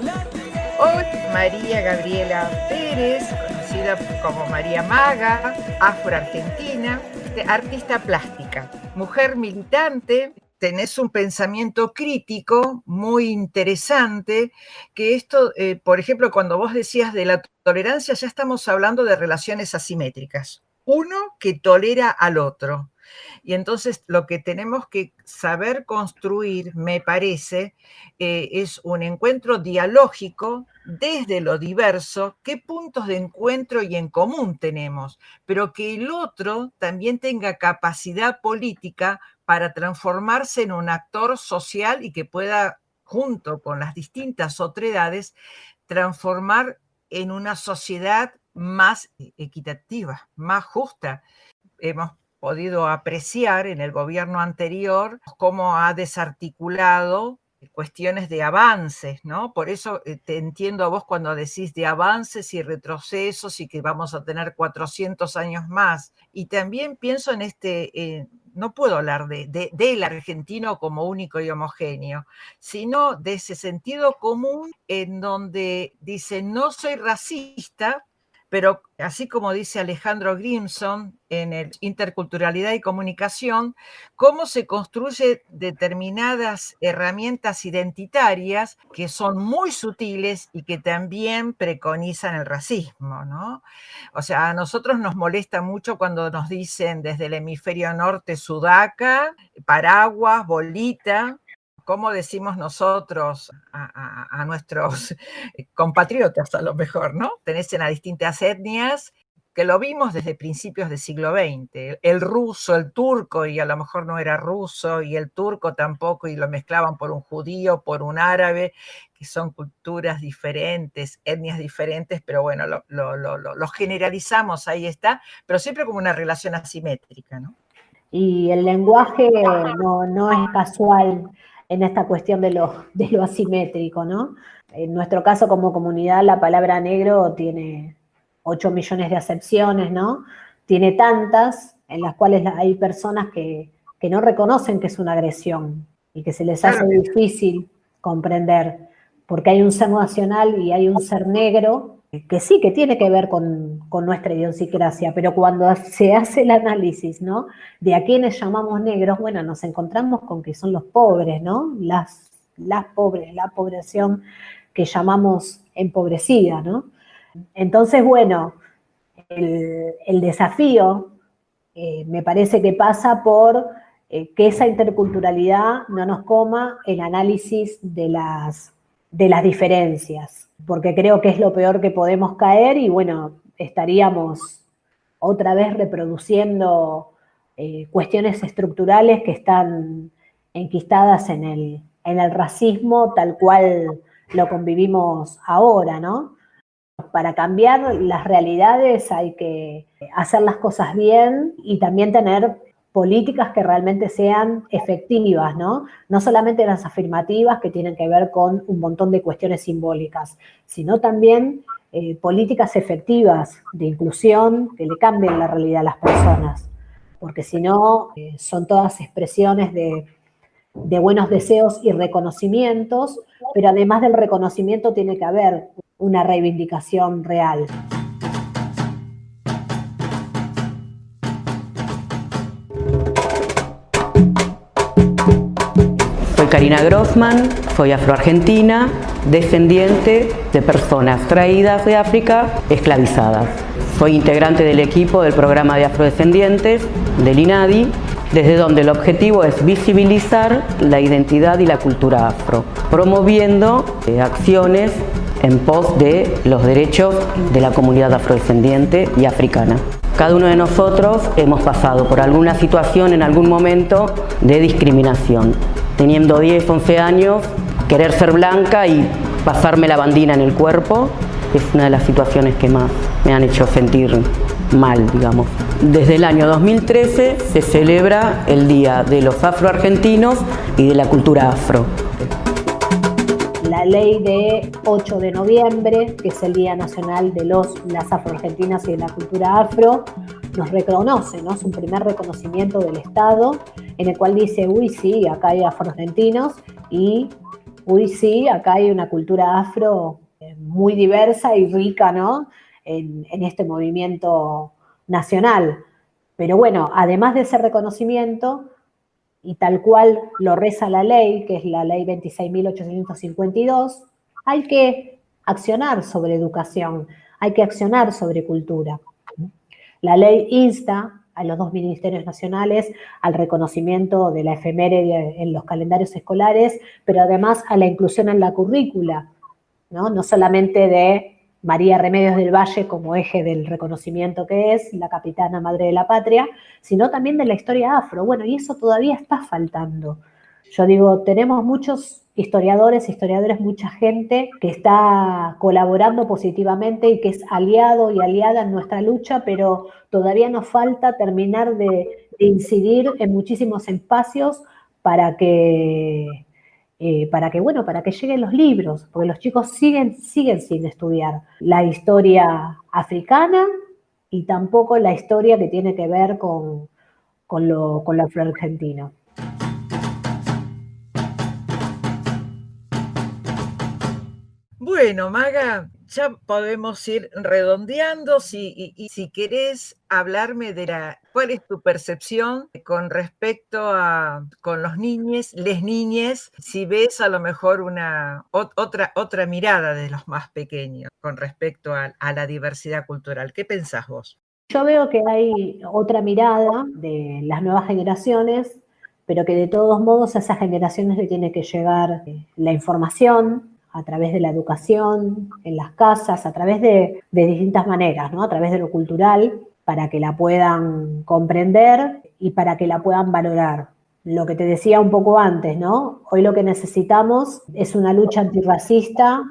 Hoy María Gabriela Pérez, conocida como María Maga, afroargentina, artista plástica, mujer militante. Tenés un pensamiento crítico muy interesante, que esto, por ejemplo, cuando vos decías de la tolerancia, ya estamos hablando de relaciones asimétricas. Uno que tolera al otro. Y entonces lo que tenemos que saber construir, me parece, es un encuentro dialógico desde lo diverso, qué puntos de encuentro y en común tenemos, pero que el otro también tenga capacidad política para transformarse en un actor social y que pueda, junto con las distintas otredades, transformar en una sociedad más equitativa, más justa. Hemos podido apreciar en el gobierno anterior cómo ha desarticulado cuestiones de avances, ¿no? Por eso te entiendo a vos cuando decís de avances y retrocesos y que vamos a tener 400 años más. Y también pienso en no puedo hablar del argentino como único y homogéneo, sino de ese sentido común en donde dice, no soy racista, pero así como dice Alejandro Grimson en el Interculturalidad y Comunicación, cómo se construye determinadas herramientas identitarias que son muy sutiles y que también preconizan el racismo, ¿no? O sea, a nosotros nos molesta mucho cuando nos dicen desde el hemisferio norte sudaca, paraguas, bolita. ¿Cómo decimos nosotros a nuestros compatriotas a lo mejor, ¿no? Tenés en las distintas etnias, que lo vimos desde principios del siglo XX, el ruso, el turco, y a lo mejor no era ruso, y el turco tampoco, y lo mezclaban por un judío, por un árabe, que son culturas diferentes, etnias diferentes, pero bueno, lo generalizamos, ahí está, pero siempre como una relación asimétrica, ¿no? Y el lenguaje no es casual en esta cuestión de lo asimétrico, ¿no? En nuestro caso como comunidad la palabra negro tiene 8 millones de acepciones, ¿no? Tiene tantas en las cuales hay personas que no reconocen que es una agresión y que se les hace difícil comprender, porque hay un ser nacional y hay un ser negro que sí, que tiene que ver con nuestra idiosincrasia, pero cuando se hace el análisis, ¿no?, de a quienes llamamos negros, bueno, nos encontramos con que son los pobres, ¿no?, las pobres, la población que llamamos empobrecida, ¿no? Entonces, bueno, el desafío me parece que pasa por que esa interculturalidad no nos coma el análisis de las diferencias, porque creo que es lo peor que podemos caer y bueno, estaríamos otra vez reproduciendo cuestiones estructurales que están enquistadas en el racismo tal cual lo convivimos ahora, ¿no? Para cambiar las realidades hay que hacer las cosas bien y también tener políticas que realmente sean efectivas, ¿no? No solamente las afirmativas que tienen que ver con un montón de cuestiones simbólicas, sino también políticas efectivas de inclusión que le cambien la realidad a las personas, porque si no son todas expresiones de buenos deseos y reconocimientos, pero además del reconocimiento tiene que haber una reivindicación real. Soy Karina Grossman, soy afroargentina, descendiente de personas traídas de África esclavizadas. Soy integrante del equipo del programa de afrodescendientes del INADI, desde donde el objetivo es visibilizar la identidad y la cultura afro, promoviendo acciones en pos de los derechos de la comunidad afrodescendiente y africana. Cada uno de nosotros hemos pasado por alguna situación en algún momento de discriminación. Teniendo 10, 11 años, querer ser blanca y pasarme la bandina en el cuerpo es una de las situaciones que más me han hecho sentir mal, digamos. Desde el año 2013 se celebra el Día de los Afroargentinos y de la Cultura Afro. La ley de 8 de noviembre, que es el Día Nacional de las Afroargentinas y de la Cultura Afro, nos reconoce, ¿no? Es un primer reconocimiento del Estado en el cual dice, uy, sí, acá hay afroargentinos y, uy, sí, acá hay una cultura afro muy diversa y rica, ¿no? En este movimiento nacional. Pero bueno, además de ese reconocimiento, y tal cual lo reza la ley, que es la ley 26.852, hay que accionar sobre educación, hay que accionar sobre cultura. La ley insta a los dos ministerios nacionales al reconocimiento de la efeméride en los calendarios escolares, pero además a la inclusión en la currícula, ¿no? No solamente de María Remedios del Valle como eje del reconocimiento que es, la capitana madre de la patria, sino también de la historia afro. Bueno, y eso todavía está faltando. Yo digo, tenemos muchos historiadores, mucha gente que está colaborando positivamente y que es aliado y aliada en nuestra lucha, pero todavía nos falta terminar de incidir en muchísimos espacios para que lleguen los libros, porque los chicos siguen sin estudiar la historia africana y tampoco la historia que tiene que ver con lo afroargentino. Bueno, Maga, ya podemos ir redondeando. Y si querés hablarme de cuál es tu percepción con respecto a con los niñes, les niñes, si ves a lo mejor otra mirada de los más pequeños con respecto a la diversidad cultural. ¿Qué pensás vos? Yo veo que hay otra mirada de las nuevas generaciones, pero que de todos modos a esas generaciones le tiene que llegar la información a través de la educación, en las casas, a través de distintas maneras, ¿no? A través de lo cultural, para que la puedan comprender y para que la puedan valorar. Lo que te decía un poco antes, ¿no? Hoy lo que necesitamos es una lucha antirracista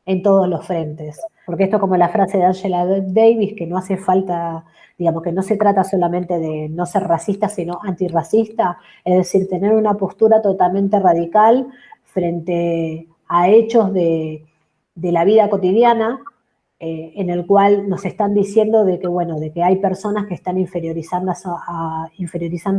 en todos los frentes. Porque esto, como la frase de Angela Davis, que no hace falta, digamos, que no se trata solamente de no ser racista, sino antirracista, es decir, tener una postura totalmente radical frente a hechos de la vida cotidiana, en el cual nos están diciendo de que hay personas que están inferiorizando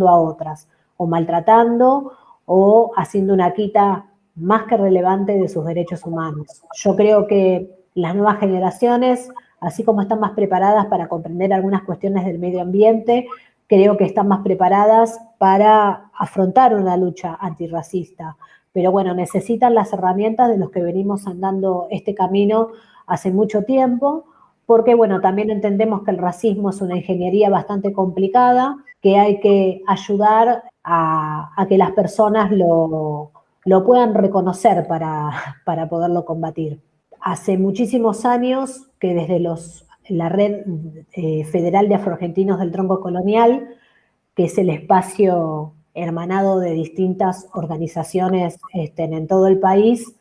a otras, o maltratando, o haciendo una quita más que relevante de sus derechos humanos. Yo creo que las nuevas generaciones, así como están más preparadas para comprender algunas cuestiones del medio ambiente, creo que están más preparadas para afrontar una lucha antirracista. Pero bueno, necesitan las herramientas de los que venimos andando este camino hace mucho tiempo, porque bueno, también entendemos que el racismo es una ingeniería bastante complicada, que hay que ayudar a que las personas lo puedan reconocer para poderlo combatir. Hace muchísimos años que desde la Red Federal de Afroargentinos del Tronco Colonial, que es el espacio hermanado de distintas organizaciones en todo el país,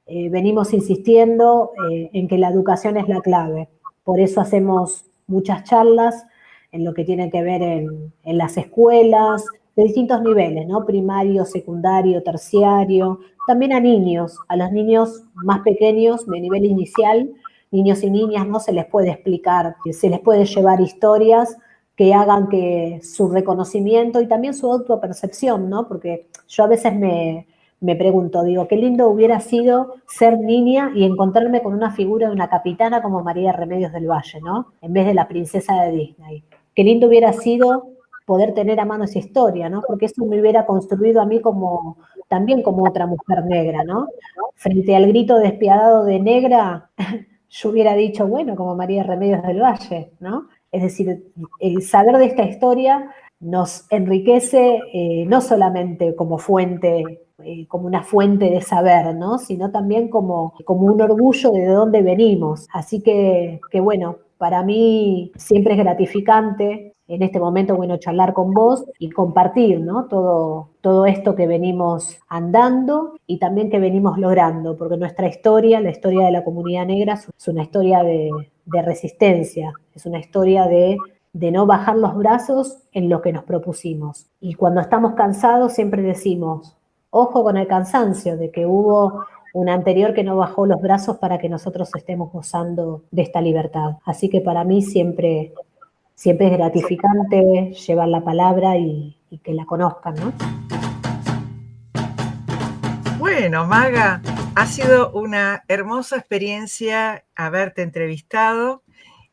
venimos insistiendo en que la educación es la clave. Por eso hacemos muchas charlas en lo que tiene que ver en las escuelas, de distintos niveles, ¿no? Primario, secundario, terciario, también a los niños más pequeños de nivel inicial, niños y niñas, ¿no? Se les puede explicar, se les puede llevar historias que hagan que su reconocimiento y también su autopercepción, ¿no? Porque yo a veces me me pregunto, digo, qué lindo hubiera sido ser niña y encontrarme con una figura de una capitana como María Remedios del Valle, ¿no? En vez de la princesa de Disney. Qué lindo hubiera sido poder tener a mano esa historia, ¿no? Porque eso me hubiera construido a mí también como otra mujer negra, ¿no? Frente al grito despiadado de negra, yo hubiera dicho, bueno, como María Remedios del Valle, ¿no? Es decir, el saber de esta historia nos enriquece no solamente como fuente, como una fuente de saber, ¿no? Sino también como un orgullo de dónde venimos. Así que bueno, para mí siempre es gratificante en este momento, bueno, charlar con vos y compartir, ¿no? Todo esto que venimos andando y también que venimos logrando, porque nuestra historia, la historia de la comunidad negra, es una historia de resistencia, es una historia de no bajar los brazos en lo que nos propusimos. Y cuando estamos cansados siempre decimos, ojo con el cansancio, de que hubo un anterior que no bajó los brazos para que nosotros estemos gozando de esta libertad. Así que para mí siempre es gratificante llevar la palabra y que la conozcan, ¿no? Bueno, Maga, ha sido una hermosa experiencia haberte entrevistado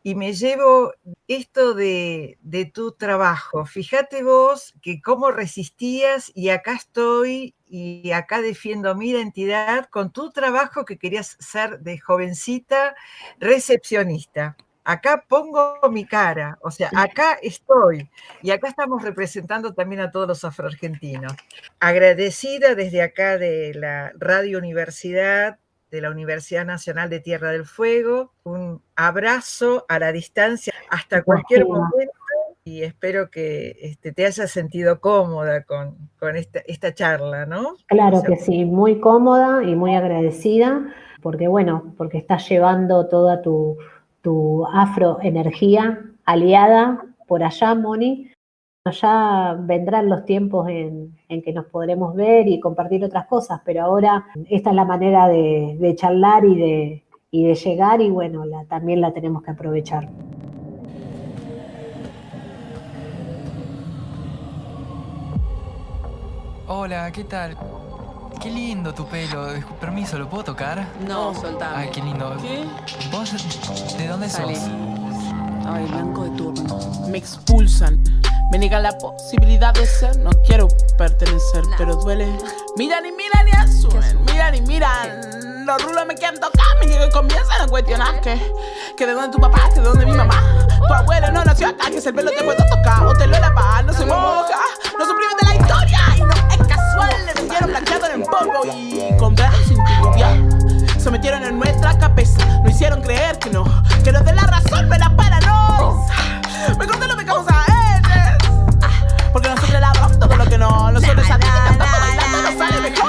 y me llevo esto de tu trabajo. Fíjate vos que cómo resistías y acá estoy y acá defiendo mi identidad con tu trabajo que querías ser de jovencita recepcionista. Acá pongo mi cara, o sea, acá estoy y acá estamos representando también a todos los afroargentinos. Agradecida desde acá de la Radio Universidad, de la Universidad Nacional de Tierra del Fuego, un abrazo a la distancia hasta cualquier momento y espero que te hayas sentido cómoda con esta charla, ¿no? Claro que sí, muy cómoda y muy agradecida, porque estás llevando toda tu afroenergía aliada por allá, Moni. Ya vendrán los tiempos en que nos podremos ver y compartir otras cosas, pero ahora esta es la manera de charlar y de llegar y bueno, también la tenemos que aprovechar. Hola, ¿qué tal? Qué lindo tu pelo. Permiso, ¿lo puedo tocar? No, soltame. Ay, qué lindo. ¿Qué? ¿Vos de dónde sos? Ay, blanco de turno. Me expulsan. Me niegan la posibilidad de ser. No quiero pertenecer, pero duele. Miran y asumen. Miran y miran. Los rulos me quieren tocar. Me niegan y comienzan a cuestionar que de dónde tu papá, que de dónde mi mamá. Tu abuelo no nació acá, que ese pelo te puedo tocar. O te lo lavar, no se moja. No suprimen de la historia. Y no es casual. Le metieron blanqueado en polvo y con brazos sin titubear. Se metieron en nuestra cabeza. No hicieron creer que nos den la razón, me la para no. Mejor te lo becamos a ellos. Porque nosotros lavamos todo lo que no. Nosotros a ti cantando, bailando, nos sale mejor.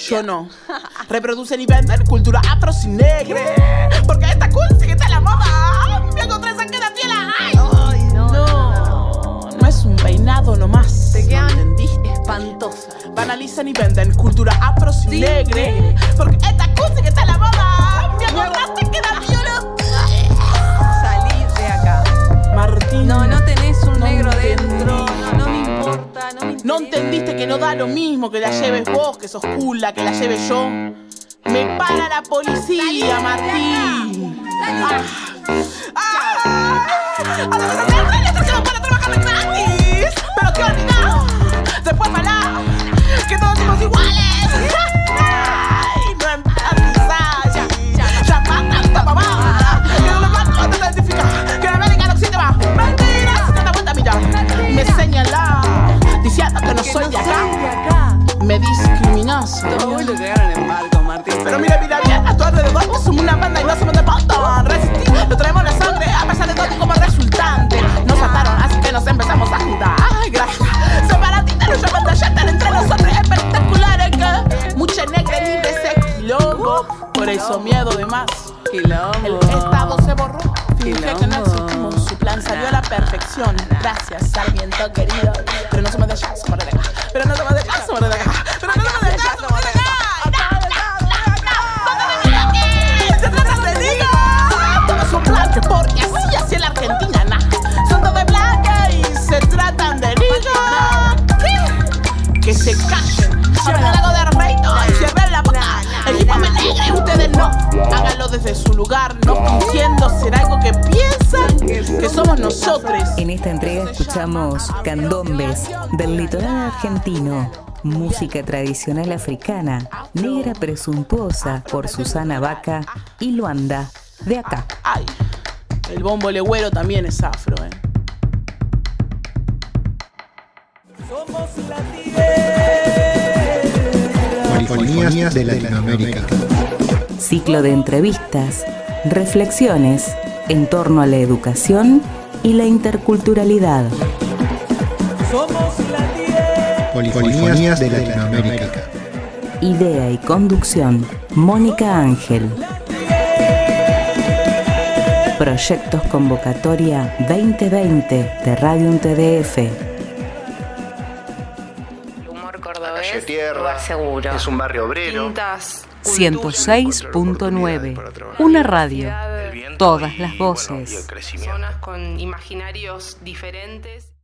Yo no. Reproducen y venden cultura afro sin negre. Porque esta cool sigue está la moda. Me encontré esa que la tiela. Ay, no es un peinado nomás. Te quedan espantosa. Banalizan y venden cultura afro sin negre. Porque esta cool sigue está la moda. Me encontraste que la viola. Salí de acá. Martín. No tenés un negro dentro. No me importa. No entendiste que no da lo mismo que la lleves vos, que sos cool, la que la lleve yo. Me para la policía, Martín. Pero qué olvidado. Después falar que todos somos iguales. No empatizar. Ya matan esta mamá. Que no me mato, te identifica. Que América no existe más. Mentiras, te da vuelta a mirar. Me señala diciendo que no soy de acá. Me discriminas. Todos lo llegaron en barco, Martín. Pero mira bien, a tu alrededor que somos una banda y no somos de montón. Resistir, lo traemos la sangre a pesar de todo como resultante. Nos ataron, así que nos empezamos a juntar. Ay, gracias. Separatista, nos llaman de allá, entre nosotros espectaculares que mucha negra libre ese quilombo. Por eso miedo de más. Quilombo. El estado se borró. Finge que no existimos. Su plan salió a la perfección. Gracias, Sarmiento querido. Pero no somos de allá, somos de acá. Pero no somos de allá, somos de acá. Pero no somos de allá, somos de acá. Se trata de digo. lugar, no fingiendo ser algo que piensan que somos nosotros. En esta entrega escuchamos candombes del litoral argentino, música tradicional africana, Negra Presuntuosa por Susana Vaca y Luanda, de acá. Ay, el bombo legüero también es afro, Polifonías de Latinoamérica. Ciclo de entrevistas, reflexiones en torno a la educación y la interculturalidad. Polifonías de Latinoamérica. Idea y conducción, Mónica Ángel. Proyectos Convocatoria 2020 de Radio UNTDF. Calle Tierra, seguro. Es un barrio obrero. 106.9. Una radio. Todas las voces. Personas con imaginarios diferentes.